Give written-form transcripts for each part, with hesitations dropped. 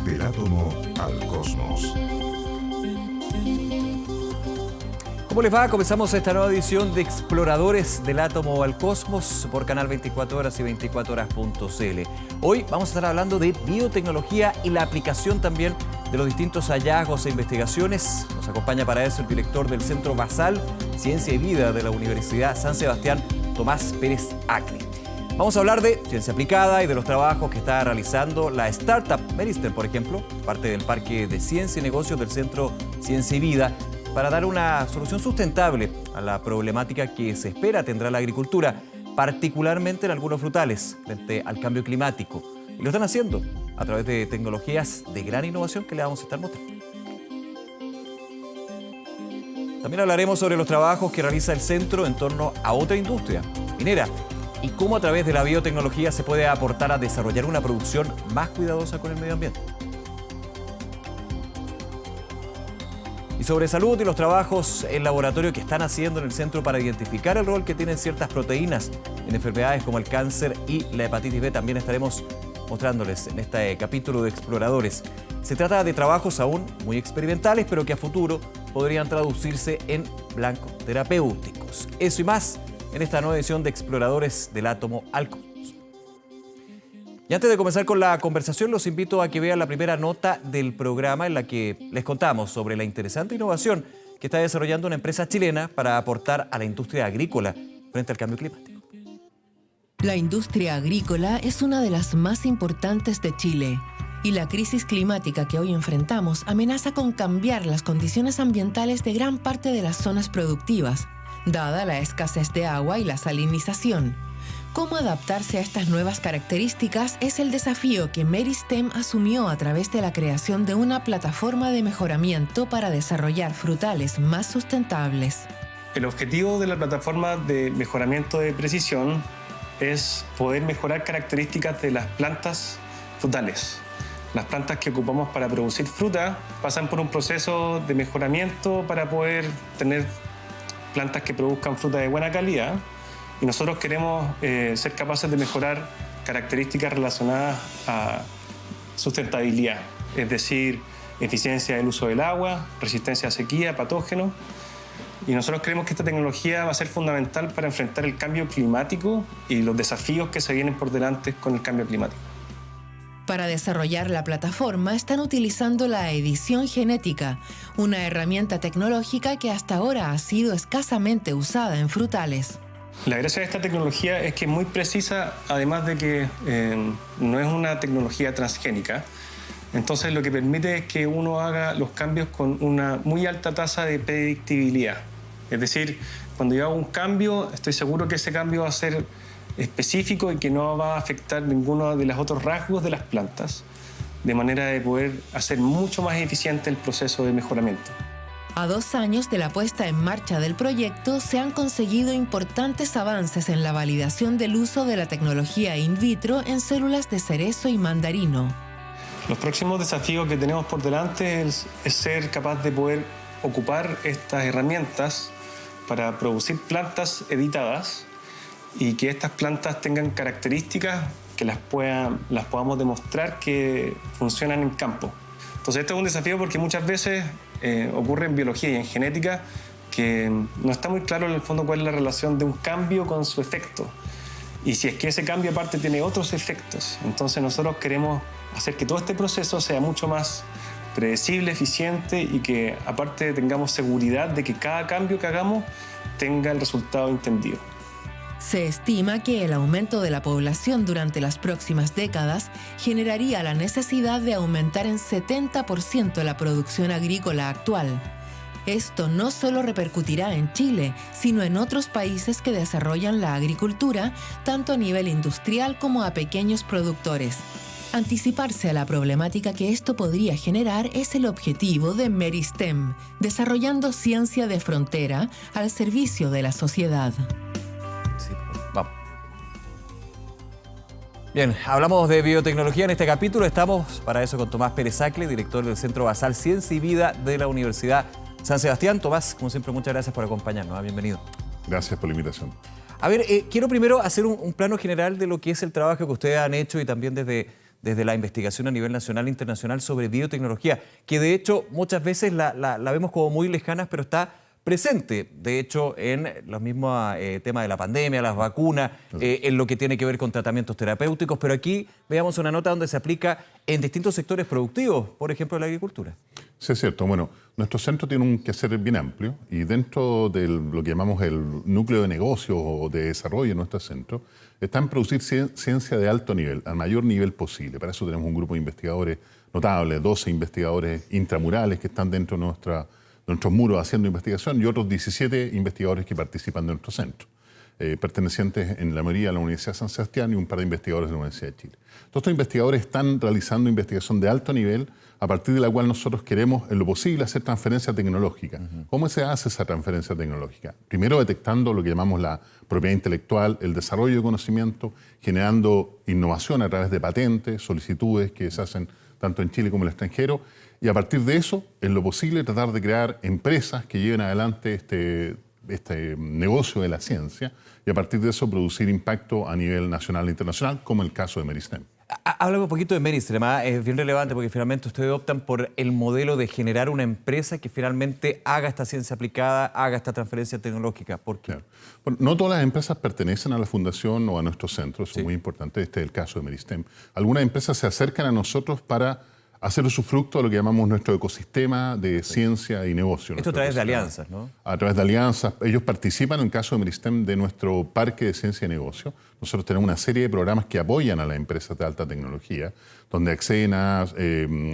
Del átomo al cosmos. ¿Cómo les va? Comenzamos esta nueva edición de Exploradores del Átomo al Cosmos por Canal 24 Horas y 24horas.cl. Hoy vamos a estar hablando de biotecnología y la aplicación también de los distintos hallazgos e investigaciones. Nos acompaña para eso el director del Centro Basal Ciencia y Vida de la Universidad San Sebastián, Tomás Pérez Acre. Vamos a hablar de ciencia aplicada y de los trabajos que está realizando la startup Meristem, por ejemplo, parte del Parque de Ciencia y Negocios del Centro Ciencia y Vida, para dar una solución sustentable a la problemática que se espera tendrá la agricultura, particularmente en algunos frutales, frente al cambio climático. Y lo están haciendo a través de tecnologías de gran innovación que le vamos a estar mostrando. También hablaremos sobre los trabajos que realiza el centro en torno a otra industria, minera, y cómo a través de la biotecnología se puede aportar a desarrollar una producción más cuidadosa con el medio ambiente. Y sobre salud y los trabajos en laboratorio que están haciendo en el centro para identificar el rol que tienen ciertas proteínas en enfermedades como el cáncer y la hepatitis B, también estaremos mostrándoles en este capítulo de Exploradores. Se trata de trabajos aún muy experimentales, pero que a futuro podrían traducirse en blancos terapéuticos. Eso y más en esta nueva edición de Exploradores del Átomo al Cosmos. Y antes de comenzar con la conversación, los invito a que vean la primera nota del programa en la que les contamos sobre la interesante innovación que está desarrollando una empresa chilena para aportar a la industria agrícola frente al cambio climático. La industria agrícola es una de las más importantes de Chile y la crisis climática que hoy enfrentamos amenaza con cambiar las condiciones ambientales de gran parte de las zonas productivas, dada la escasez de agua y la salinización. Cómo adaptarse a estas nuevas características es el desafío que Meristem asumió a través de la creación de una plataforma de mejoramiento para desarrollar frutales más sustentables. El objetivo de la plataforma de mejoramiento de precisión es poder mejorar características de las plantas frutales. Las plantas que ocupamos para producir fruta pasan por un proceso de mejoramiento para poder tener plantas que produzcan fruta de buena calidad. Y nosotros queremos ser capaces de mejorar características relacionadas a sustentabilidad, es decir, eficiencia del uso del agua, resistencia a sequía, patógenos. Y nosotros creemos que esta tecnología va a ser fundamental para enfrentar el cambio climático y los desafíos que se vienen por delante con el cambio climático. Para desarrollar la plataforma están utilizando la edición genética, una herramienta tecnológica que hasta ahora ha sido escasamente usada en frutales. La gracia de esta tecnología es que es muy precisa, además de que no es una tecnología transgénica. Entonces lo que permite es que uno haga los cambios con una muy alta tasa de predictibilidad. Es decir, cuando yo hago un cambio, estoy seguro que ese cambio va a ser específico y que no va a afectar ninguno de los otros rasgos de las plantas, de manera de poder hacer mucho más eficiente el proceso de mejoramiento. A 2 años de la puesta en marcha del proyecto, se han conseguido importantes avances en la validación del uso de la tecnología in vitro en células de cerezo y mandarino. Los próximos desafíos que tenemos por delante es ser capaz de poder ocupar estas herramientas para producir plantas editadas y que estas plantas tengan características que las podamos demostrar que funcionan en campo. Entonces esto es un desafío porque muchas veces ocurre en biología y en genética que no está muy claro en el fondo cuál es la relación de un cambio con su efecto. Y si es que ese cambio aparte tiene otros efectos. Entonces nosotros queremos hacer que todo este proceso sea mucho más predecible, eficiente y que aparte tengamos seguridad de que cada cambio que hagamos tenga el resultado entendido. Se estima que el aumento de la población durante las próximas décadas generaría la necesidad de aumentar en 70% la producción agrícola actual. Esto no solo repercutirá en Chile, sino en otros países que desarrollan la agricultura, tanto a nivel industrial como a pequeños productores. Anticiparse a la problemática que esto podría generar es el objetivo de Meristem, desarrollando ciencia de frontera al servicio de la sociedad. Sí, vamos. Bien, hablamos de biotecnología en este capítulo. Estamos para eso con Tomás Pérez Acre, director del Centro Basal Ciencia y Vida de la Universidad San Sebastián. Tomás, como siempre, muchas gracias por acompañarnos. Bienvenido. Gracias por la invitación. A ver, quiero primero hacer un plano general de lo que es el trabajo que ustedes han hecho y también desde desde la investigación a nivel nacional e internacional sobre biotecnología, que de hecho muchas veces la vemos como muy lejanas, pero está presente, de hecho, en los mismos temas de la pandemia, las vacunas, en lo que tiene que ver con tratamientos terapéuticos, pero aquí veamos una nota donde se aplica en distintos sectores productivos, por ejemplo, la agricultura. Sí, es cierto. Bueno, nuestro centro tiene un quehacer bien amplio y dentro de lo que llamamos el núcleo de negocio o de desarrollo en nuestro centro, está en producir ciencia de alto nivel, al mayor nivel posible. Para eso tenemos un grupo de investigadores notables, 12 investigadores intramurales que están dentro de nuestros muros haciendo investigación y otros 17 investigadores que participan de nuestro centro, pertenecientes en la mayoría a la Universidad de San Sebastián y un par de investigadores de la Universidad de Chile. Todos estos investigadores están realizando investigación de alto nivel a partir de la cual nosotros queremos, en lo posible, hacer transferencia tecnológica. ¿Cómo se hace esa transferencia tecnológica? Primero detectando lo que llamamos la propiedad intelectual, el desarrollo de conocimiento, generando innovación a través de patentes, solicitudes que se hacen tanto en Chile como en el extranjero, y a partir de eso, en lo posible, tratar de crear empresas que lleven adelante este negocio de la ciencia y a partir de eso producir impacto a nivel nacional e internacional, como el caso de Meristem. Háblame un poquito de Meristem, es bien relevante porque finalmente ustedes optan por el modelo de generar una empresa que finalmente haga esta ciencia aplicada, haga esta transferencia tecnológica. ¿Por qué? Claro. Bueno, no todas las empresas pertenecen a la fundación o a nuestro centro, eso es muy importante, este es el caso de Meristem. Algunas empresas se acercan a nosotros para hacer usufructo de lo que llamamos nuestro ecosistema de ciencia y negocio. Esto a través de alianzas, ¿no? A través de alianzas. Ellos participan, en el caso de Meristem, de nuestro parque de ciencia y negocio. Nosotros tenemos una serie de programas que apoyan a las empresas de alta tecnología, donde acceden a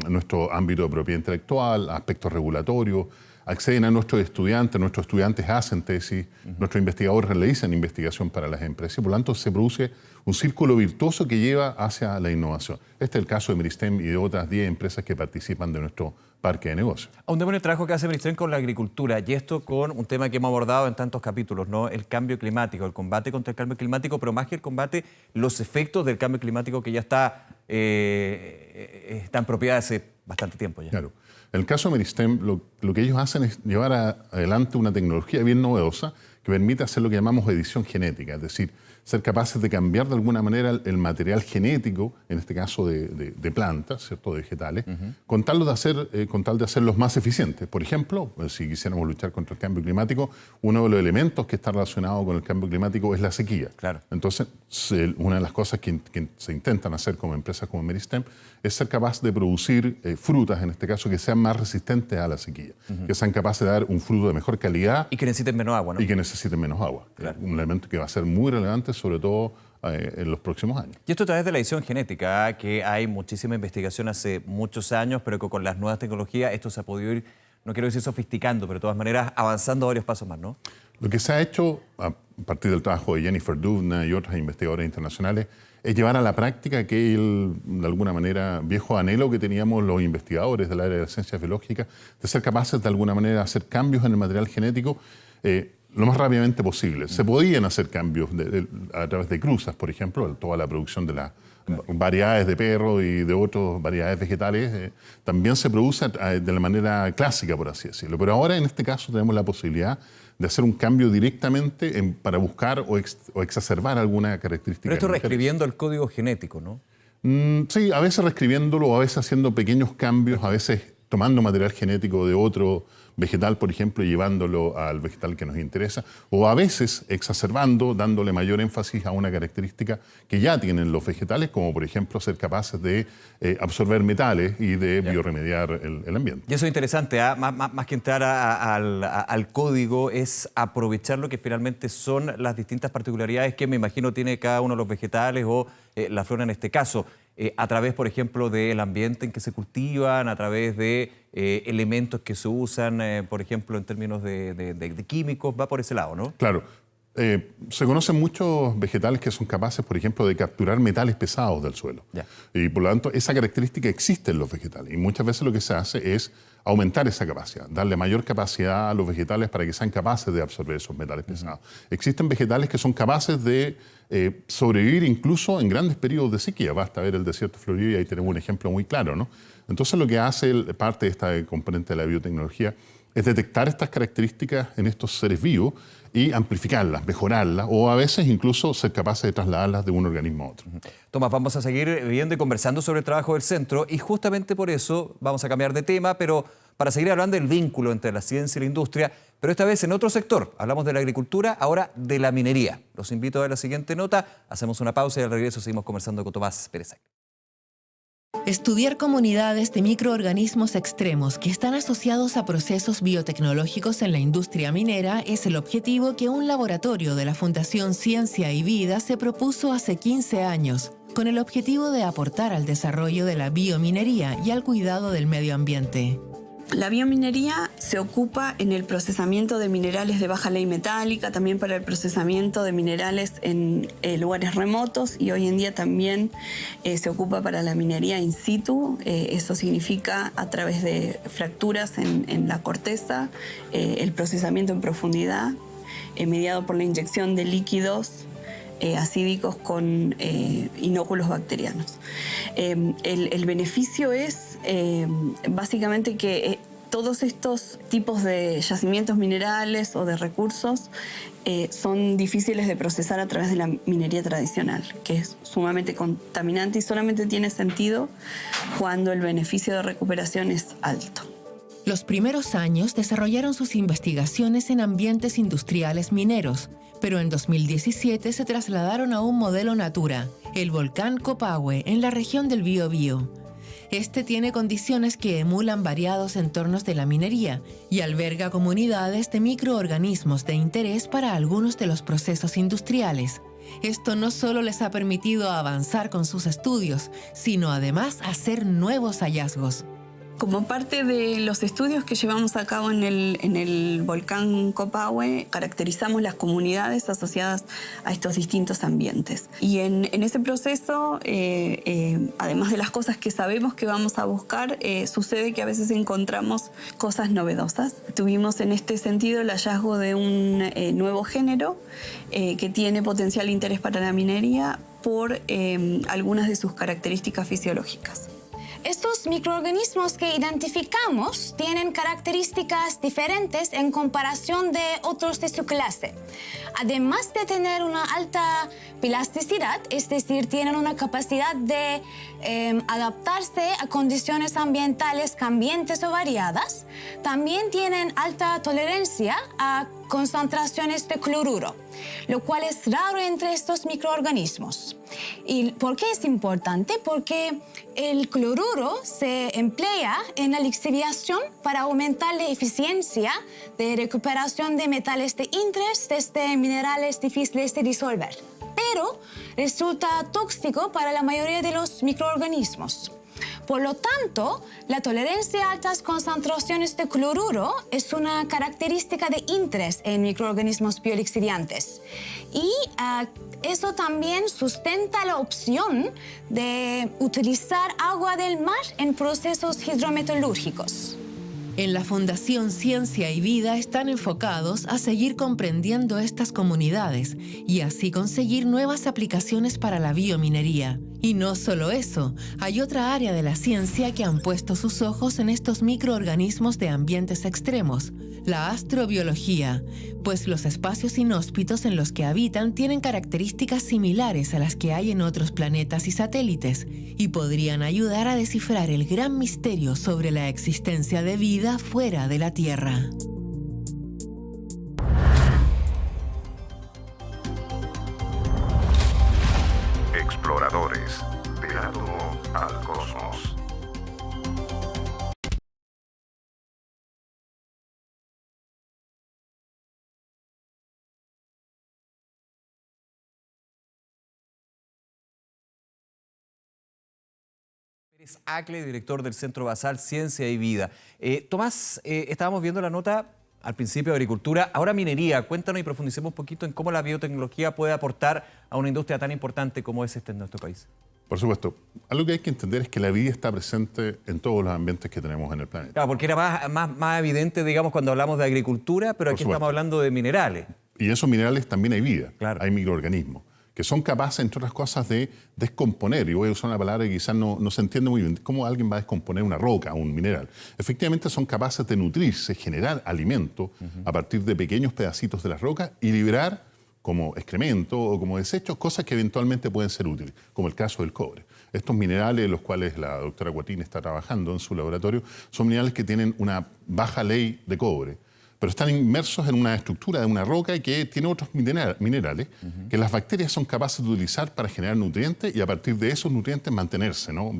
nuestro ámbito de propiedad intelectual, a aspectos regulatorios, acceden a nuestros estudiantes hacen tesis, nuestros investigadores realizan investigación para las empresas y por lo tanto se produce un círculo virtuoso que lleva hacia la innovación. Este es el caso de Meristem y de otras 10 empresas que participan de nuestro parque de negocios. Ahondemos en el trabajo que hace Meristem con la agricultura y esto con un tema que hemos abordado en tantos capítulos, ¿no? El cambio climático, el combate contra el cambio climático, pero más que el combate, los efectos del cambio climático que ya está en propiedad hace bastante tiempo ya. Claro. En el caso de Meristem, lo que ellos hacen es llevar adelante una tecnología bien novedosa que permite hacer lo que llamamos edición genética, es decir, ser capaces de cambiar de alguna manera el material genético, en este caso de plantas, ¿cierto?, de vegetales, con tal de hacerlos más eficientes. Por ejemplo, si quisiéramos luchar contra el cambio climático, uno de los elementos que está relacionado con el cambio climático es la sequía. Claro. Entonces, una de las cosas que se intentan hacer como empresas como Meristem es ser capaz de producir frutas, en este caso, que sean más resistentes a la sequía, que sean capaces de dar un fruto de mejor calidad. Y que necesiten menos agua, ¿no? Y que necesiten menos agua. Claro. Un elemento que va a ser muy relevante, sobre todo en los próximos años. Y esto a través de la edición genética, que hay muchísima investigación hace muchos años, pero que con las nuevas tecnologías esto se ha podido ir, no quiero decir sofisticando, pero de todas maneras avanzando varios pasos más, ¿no? Lo que se ha hecho a partir del trabajo de Jennifer Doudna y otros investigadores internacionales es llevar a la práctica aquel, de alguna manera, viejo anhelo que teníamos los investigadores del área de las ciencias biológicas de ser capaces de alguna manera de hacer cambios en el material genético lo más rápidamente posible. Se podían hacer cambios a través de cruzas, por ejemplo, toda la producción de las variedades de perro y de otras variedades vegetales también se produce de la manera clásica, por así decirlo. Pero ahora, en este caso, tenemos la posibilidad de hacer un cambio directamente para buscar o exacerbar alguna característica. Pero esto reescribiendo el código genético, ¿no? Sí, a veces reescribiéndolo, a veces haciendo pequeños cambios, a veces tomando material genético de otro vegetal, por ejemplo, y llevándolo al vegetal que nos interesa, o a veces exacerbando, dándole mayor énfasis a una característica que ya tienen los vegetales, como por ejemplo ser capaces de absorber metales y de biorremediar el ambiente. Y eso es interesante, ¿eh? Más que entrar al código, es aprovechar lo que finalmente son las distintas particularidades que me imagino tiene cada uno de los vegetales o la flora en este caso. A través, por ejemplo, del ambiente en que se cultivan, a través de elementos que se usan, por ejemplo, en términos de químicos, va por ese lado, ¿no? Claro. Se conocen muchos vegetales que son capaces, por ejemplo, de capturar metales pesados del suelo. Ya. Y por lo tanto, esa característica existe en los vegetales. Y muchas veces lo que se hace es aumentar esa capacidad, darle mayor capacidad a los vegetales para que sean capaces de absorber esos metales pesados. Existen vegetales que son capaces de sobrevivir incluso en grandes periodos de sequía. Basta ver el desierto florido y ahí tenemos un ejemplo muy claro, ¿no? Entonces lo que hace parte de esta componente de la biotecnología es detectar estas características en estos seres vivos y amplificarlas, mejorarlas o a veces incluso ser capaces de trasladarlas de un organismo a otro. Tomás, vamos a seguir viendo y conversando sobre el trabajo del centro y justamente por eso vamos a cambiar de tema, pero para seguir hablando del vínculo entre la ciencia y la industria, pero esta vez en otro sector. Hablamos de la agricultura, ahora de la minería. Los invito a ver la siguiente nota, hacemos una pausa y al regreso seguimos conversando con Tomás Pérez. Estudiar comunidades de microorganismos extremos que están asociados a procesos biotecnológicos en la industria minera es el objetivo que un laboratorio de la Fundación Ciencia y Vida se propuso hace 15 años, con el objetivo de aportar al desarrollo de la biominería y al cuidado del medio ambiente. La biominería se ocupa en el procesamiento de minerales de baja ley metálica, también para el procesamiento de minerales en lugares remotos y hoy en día también se ocupa para la minería in situ. Eso significa a través de fracturas en la corteza, el procesamiento en profundidad, mediado por la inyección de líquidos acídicos con inóculos bacterianos. El beneficio es básicamente que todos estos tipos de yacimientos minerales o de recursos son difíciles de procesar a través de la minería tradicional, que es sumamente contaminante y solamente tiene sentido cuando el beneficio de recuperación es alto. Los primeros años desarrollaron sus investigaciones en ambientes industriales mineros, pero en 2017 se trasladaron a un modelo Natura, el volcán Copahue, en la región del Biobío. Este tiene condiciones que emulan variados entornos de la minería y alberga comunidades de microorganismos de interés para algunos de los procesos industriales. Esto no solo les ha permitido avanzar con sus estudios, sino además hacer nuevos hallazgos. Como parte de los estudios que llevamos a cabo en el volcán Copahue, caracterizamos las comunidades asociadas a estos distintos ambientes. Y en ese proceso, además de las cosas que sabemos que vamos a buscar, sucede que a veces encontramos cosas novedosas. Tuvimos en este sentido el hallazgo de un nuevo género que tiene potencial interés para la minería por algunas de sus características fisiológicas. Estos microorganismos que identificamos tienen características diferentes en comparación de otros de su clase. Además de tener una alta plasticidad, es decir, tienen una capacidad de adaptarse a condiciones ambientales cambiantes o variadas, también tienen alta tolerancia a concentraciones de cloruro, lo cual es raro entre estos microorganismos. ¿Y por qué es importante? Porque el cloruro se emplea en la lixiviación para aumentar la eficiencia de recuperación de metales de interés desde minerales difíciles de disolver, pero resulta tóxico para la mayoría de los microorganismos. Por lo tanto, la tolerancia a altas concentraciones de cloruro es una característica de interés en microorganismos biolixiviantes. Y eso también sustenta la opción de utilizar agua del mar en procesos hidrometalúrgicos. En la Fundación Ciencia y Vida están enfocados a seguir comprendiendo estas comunidades y así conseguir nuevas aplicaciones para la biominería. Y no solo eso, hay otra área de la ciencia que han puesto sus ojos en estos microorganismos de ambientes extremos, la astrobiología, pues los espacios inhóspitos en los que habitan tienen características similares a las que hay en otros planetas y satélites y podrían ayudar a descifrar el gran misterio sobre la existencia de vida fuera de la Tierra. Exploradores del átomo al cosmos. Pérez Acle, director del Centro Basal Ciencia y Vida. Tomás, estábamos viendo la nota al principio de agricultura, ahora minería. Cuéntanos y profundicemos un poquito en cómo la biotecnología puede aportar a una industria tan importante como es esta en nuestro país. Por supuesto. Algo que hay que entender es que la vida está presente en todos los ambientes que tenemos en el planeta. Claro, porque era más evidente, digamos, cuando hablamos de agricultura, pero aquí estamos hablando de minerales. Y esos minerales también hay vida, claro. Hay microorganismos. que son capaces, entre otras cosas, de descomponer, y voy a usar una palabra que quizás no se entiende muy bien, cómo alguien va a descomponer una roca o un mineral. Efectivamente son capaces de nutrirse, generar alimento a partir de pequeños pedacitos de las rocas y liberar como excremento o como desechos, cosas que eventualmente pueden ser útiles, como el caso del cobre. Estos minerales, los cuales la doctora Guatín está trabajando en su laboratorio, son minerales que tienen una baja ley de cobre, pero están inmersos en una estructura de una roca y que tiene otros minerales que las bacterias son capaces de utilizar para generar nutrientes y a partir de esos nutrientes mantenerse, ¿no?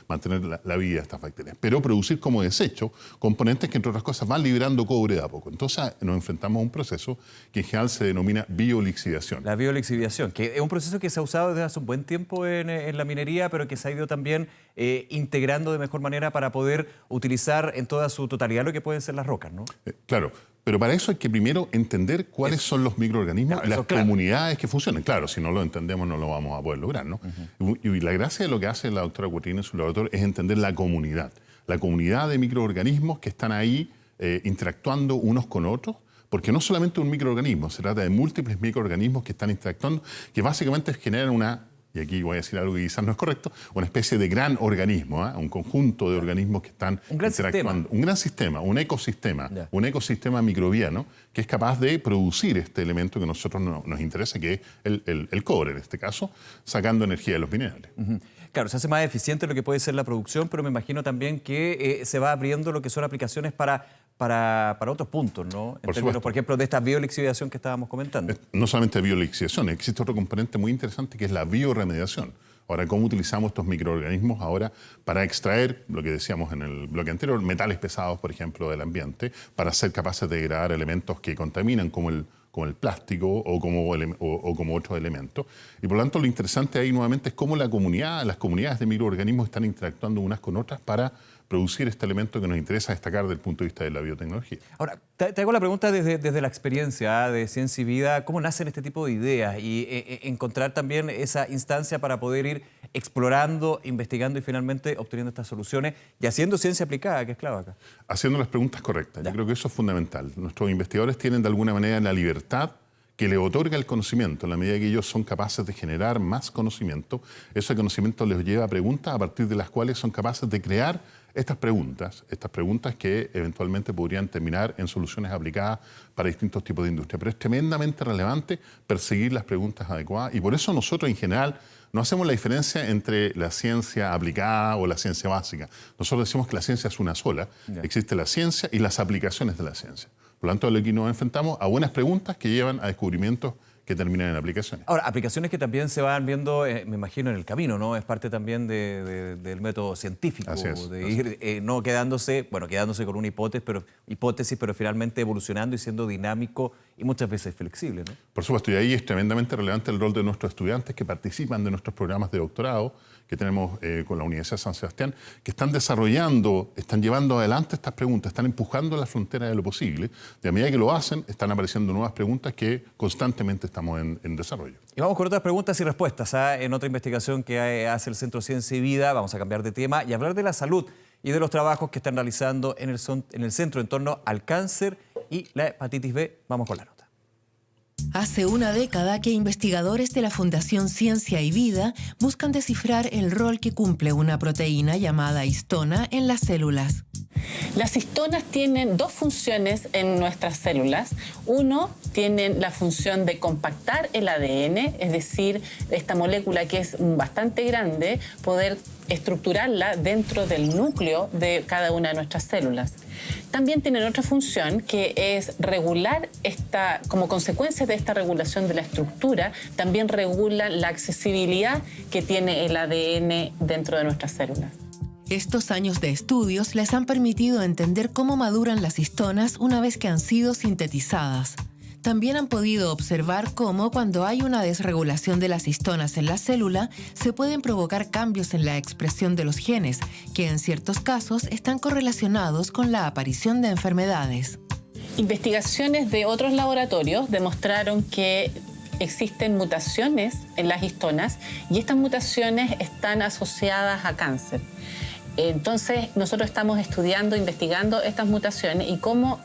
Mantener la vida de estas bacterias. Pero producir como desecho componentes que, entre otras cosas, van liberando cobre de a poco. Entonces nos enfrentamos a un proceso que en general se denomina biolixiviación. La biolixiviación, que es un proceso que se ha usado desde hace un buen tiempo en la minería, pero que se ha ido también integrando de mejor manera para poder utilizar en toda su totalidad lo que pueden ser las rocas, ¿no? Claro, pero para eso hay que primero entender cuáles son los microorganismos y las comunidades que funcionan. Claro, si no lo entendemos no lo vamos a poder lograr, ¿no? Y la gracia de lo que hace la doctora Guatín en su laboratorio es entender la comunidad de microorganismos que están ahí interactuando unos con otros, porque no solamente un microorganismo, se trata de múltiples microorganismos que están interactuando, que básicamente generan una, y aquí voy a decir algo que quizás no es correcto, una especie de gran organismo, un conjunto de organismos que están interactuando. Un gran sistema, un ecosistema microbiano que es capaz de producir este elemento que a nosotros nos interesa, que es el cobre, en este caso, sacando energía de los minerales. Claro, se hace más eficiente lo que puede ser la producción, pero me imagino también que se va abriendo lo que son aplicaciones para otros puntos, ¿no? En términos, por ejemplo, de esta biolixiviación que estábamos comentando. No solamente biolixiviación, existe otro componente muy interesante que es la bioremediación. Ahora, ¿cómo utilizamos estos microorganismos ahora para extraer, lo que decíamos en el bloque anterior, metales pesados, por ejemplo, del ambiente, para ser capaces de degradar elementos que contaminan como el plástico o como otros elementos? Y por lo tanto, lo interesante ahí nuevamente es cómo las comunidades de microorganismos están interactuando unas con otras para producir este elemento que nos interesa destacar desde el punto de vista de la biotecnología. Ahora, te hago la pregunta desde la experiencia de Ciencia y Vida, ¿cómo nacen este tipo de ideas? Y encontrar también esa instancia para poder ir explorando, investigando y finalmente obteniendo estas soluciones y haciendo ciencia aplicada, que es clave acá. Haciendo las preguntas correctas. Yo creo que eso es fundamental. Nuestros investigadores tienen de alguna manera la libertad que le otorga el conocimiento. En la medida que ellos son capaces de generar más conocimiento, ese conocimiento les lleva a preguntas a partir de las cuales son capaces de crear estas preguntas que eventualmente podrían terminar en soluciones aplicadas para distintos tipos de industria. Pero es tremendamente relevante perseguir las preguntas adecuadas y por eso nosotros en general no hacemos la diferencia entre la ciencia aplicada o la ciencia básica. Nosotros decimos que la ciencia es una sola. Existe la ciencia y las aplicaciones de la ciencia. Por lo tanto, aquí nos enfrentamos a buenas preguntas que llevan a descubrimientos que terminan en aplicaciones. Ahora, aplicaciones que también se van viendo, me imagino, en el camino, ¿no? Es parte también del método científico, de ir no quedándose con una hipótesis, pero finalmente evolucionando y siendo dinámico y muchas veces flexible, ¿no? Por supuesto, y ahí es tremendamente relevante el rol de nuestros estudiantes que participan de nuestros programas de doctorado que tenemos con la Universidad de San Sebastián, que están desarrollando, están llevando adelante estas preguntas, están empujando la frontera de lo posible. De a medida que lo hacen, están apareciendo nuevas preguntas que constantemente estamos en desarrollo. Y vamos con otras preguntas y respuestas. En otra investigación que hace el Centro Ciencia y Vida, vamos a cambiar de tema y hablar de la salud y de los trabajos que están realizando en el centro en torno al cáncer y la hepatitis B. Vamos con la nota. Hace una década que investigadores de la Fundación Ciencia y Vida buscan descifrar el rol que cumple una proteína llamada histona en las células. Las histonas tienen dos funciones en nuestras células. Uno, tienen la función de compactar el ADN, es decir, esta molécula que es bastante grande, poder estructurarla dentro del núcleo de cada una de nuestras células. También tienen otra función que es regular como consecuencia de esta regulación de la estructura, también regulan la accesibilidad que tiene el ADN dentro de nuestras células. Estos años de estudios les han permitido entender cómo maduran las histonas una vez que han sido sintetizadas. También han podido observar cómo, cuando hay una desregulación de las histonas en la célula, se pueden provocar cambios en la expresión de los genes, que en ciertos casos están correlacionados con la aparición de enfermedades. Investigaciones de otros laboratorios demostraron que existen mutaciones en las histonas y estas mutaciones están asociadas a cáncer. Entonces, nosotros estamos estudiando, investigando estas mutaciones y cómo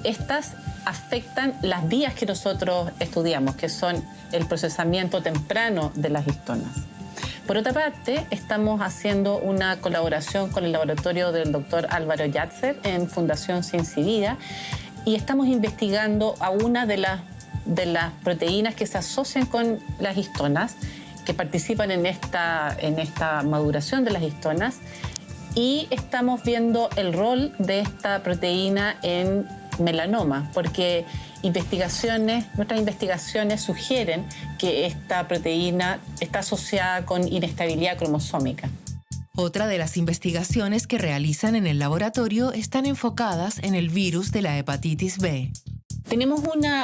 estas afectan las vías que nosotros estudiamos, que son el procesamiento temprano de las histonas. Por otra parte, estamos haciendo una colaboración con el laboratorio del doctor Álvaro Yatzer en Fundación Ciencia y Vida y estamos investigando a una de las proteínas que se asocian con las histonas, que participan en esta maduración de las histonas, y estamos viendo el rol de esta proteína en melanoma, porque nuestras investigaciones sugieren que esta proteína está asociada con inestabilidad cromosómica. Otra de las investigaciones que realizan en el laboratorio están enfocadas en el virus de la hepatitis B. Tenemos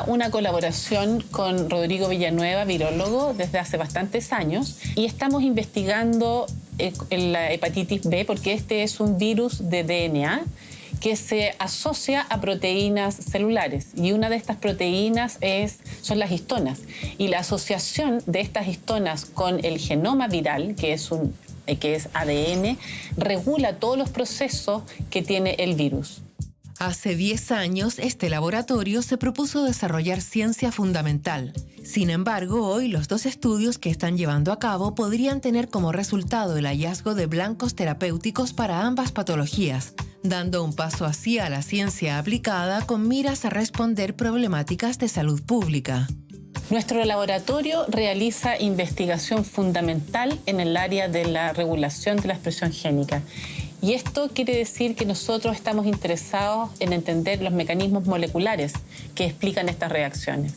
una colaboración con Rodrigo Villanueva, virólogo, desde hace bastantes años, y estamos investigando la hepatitis B porque este es un virus de DNA que se asocia a proteínas celulares, y una de estas proteínas son las histonas, y la asociación de estas histonas con el genoma viral, que es ADN, regula todos los procesos que tiene el virus. Hace 10 años, este laboratorio se propuso desarrollar ciencia fundamental. Sin embargo, hoy los 2 estudios que están llevando a cabo podrían tener como resultado el hallazgo de blancos terapéuticos para ambas patologías, dando un paso hacia la ciencia aplicada con miras a responder problemáticas de salud pública. Nuestro laboratorio realiza investigación fundamental en el área de la regulación de la expresión génica. Y esto quiere decir que nosotros estamos interesados en entender los mecanismos moleculares que explican estas reacciones.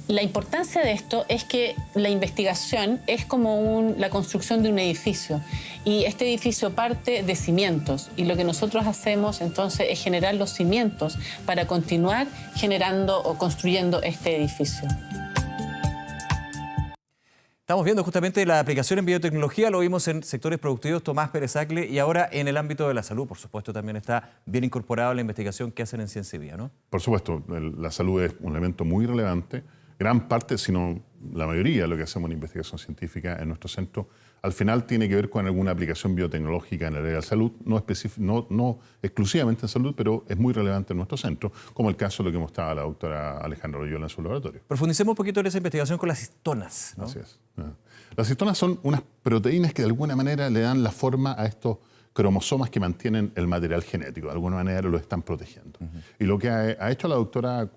La importancia de esto es que la investigación es como la construcción de un edificio, y este edificio parte de cimientos, y lo que nosotros hacemos entonces es generar los cimientos para continuar generando o construyendo este edificio. Estamos viendo justamente la aplicación en biotecnología, lo vimos en sectores productivos, Tomás Pérez Acle, y ahora en el ámbito de la salud, por supuesto, también está bien incorporado la investigación que hacen en Ciencia y Vida, ¿no? Por supuesto, la salud es un elemento muy relevante. Gran parte, si no la mayoría de lo que hacemos en investigación científica en nuestro centro, al final tiene que ver con alguna aplicación biotecnológica en el área de la salud, no exclusivamente en salud, pero es muy relevante en nuestro centro, como el caso de lo que mostraba la doctora Alejandra Loyola en su laboratorio. Profundicemos un poquito en esa investigación con las histonas, ¿no? Así es. Las histonas son unas proteínas que de alguna manera le dan la forma a estos cromosomas que mantienen el material genético, de alguna manera lo están protegiendo. Y lo que ha hecho la doctora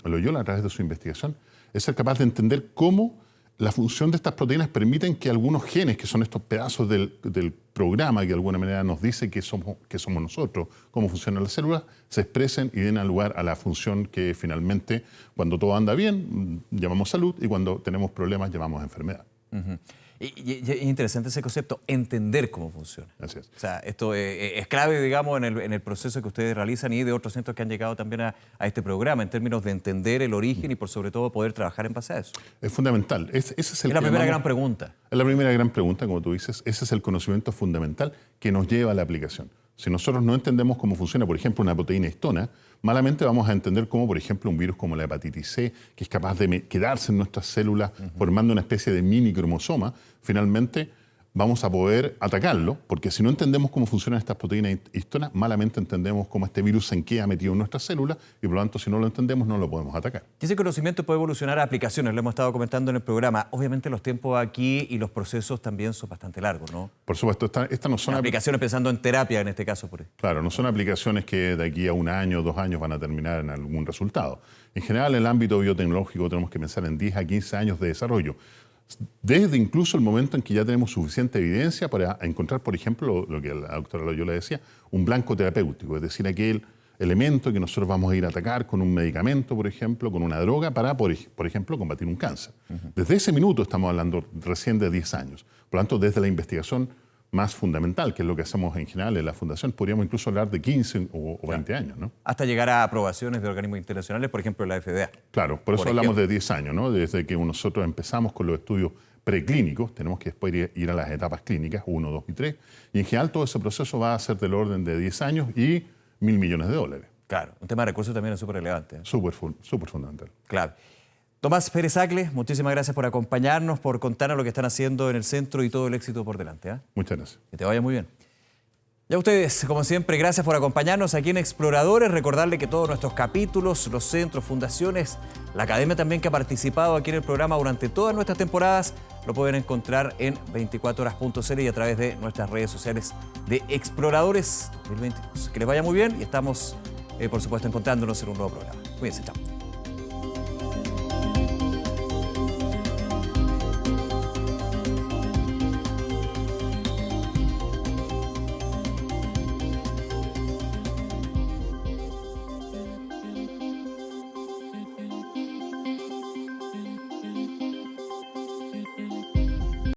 Loyola a través de su investigación es ser capaz de entender cómo la función de estas proteínas permiten que algunos genes, que son estos pedazos del programa que de alguna manera nos dice que somos nosotros, cómo funcionan las células, se expresen y den lugar a la función que finalmente, cuando todo anda bien, llamamos salud, y cuando tenemos problemas llamamos enfermedad. Y es interesante ese concepto, entender cómo funciona. Así es. O sea, esto es clave, digamos, en el proceso que ustedes realizan y de otros centros que han llegado también a este programa, en términos de entender el origen y, por sobre todo, poder trabajar en base a eso. Es fundamental. Ese es la primera gran pregunta. Es la primera gran pregunta, como tú dices. Ese es el conocimiento fundamental que nos lleva a la aplicación. Si nosotros no entendemos cómo funciona, por ejemplo, una proteína histona, malamente vamos a entender cómo, por ejemplo, un virus como la hepatitis C, que es capaz de quedarse en nuestras células formando una especie de mini cromosoma, finalmente vamos a poder atacarlo, porque si no entendemos cómo funcionan estas proteínas histonas, malamente entendemos cómo este virus se queda metido en nuestras células, y por lo tanto, si no lo entendemos, no lo podemos atacar. Y ese conocimiento puede evolucionar a aplicaciones, lo hemos estado comentando en el programa. Obviamente los tiempos aquí y los procesos también son bastante largos, ¿no? Por supuesto, estas no son aplicaciones pensando en terapia en este caso. Claro, no son aplicaciones que de aquí a 1 año, 2 años van a terminar en algún resultado. En general, en el ámbito biotecnológico tenemos que pensar en 10 a 15 años de desarrollo. Desde incluso el momento en que ya tenemos suficiente evidencia para encontrar, por ejemplo, lo que la doctora Loyola decía, un blanco terapéutico, es decir, aquel elemento que nosotros vamos a ir a atacar con un medicamento, por ejemplo, con una droga para, por ejemplo, combatir un cáncer. Desde ese minuto estamos hablando recién de 10 años. Por lo tanto, desde la investigación más fundamental, que es lo que hacemos en general en la Fundación, podríamos incluso hablar de 15 o 20 años, ¿no? Hasta llegar a aprobaciones de organismos internacionales, por ejemplo, la FDA. Claro, por eso hablamos de 10 años, ¿no? Desde que nosotros empezamos con los estudios preclínicos, tenemos que después ir a las etapas clínicas, 1, 2 y 3, y en general todo ese proceso va a ser del orden de 10 años y $1.000 millones. Claro, un tema de recursos también es súper relevante. Súper fundamental. Claro. Tomás Pérez Acle, muchísimas gracias por acompañarnos, por contarnos lo que están haciendo en el centro y todo el éxito por delante. Muchas gracias. Que te vaya muy bien. Y a ustedes, como siempre, gracias por acompañarnos aquí en Exploradores. Recordarle que todos nuestros capítulos, los centros, fundaciones, la academia también que ha participado aquí en el programa durante todas nuestras temporadas, lo pueden encontrar en 24horas.cl y a través de nuestras redes sociales de Exploradores 2022. Que les vaya muy bien y estamos, por supuesto, encontrándonos en un nuevo programa. Cuídense, chao.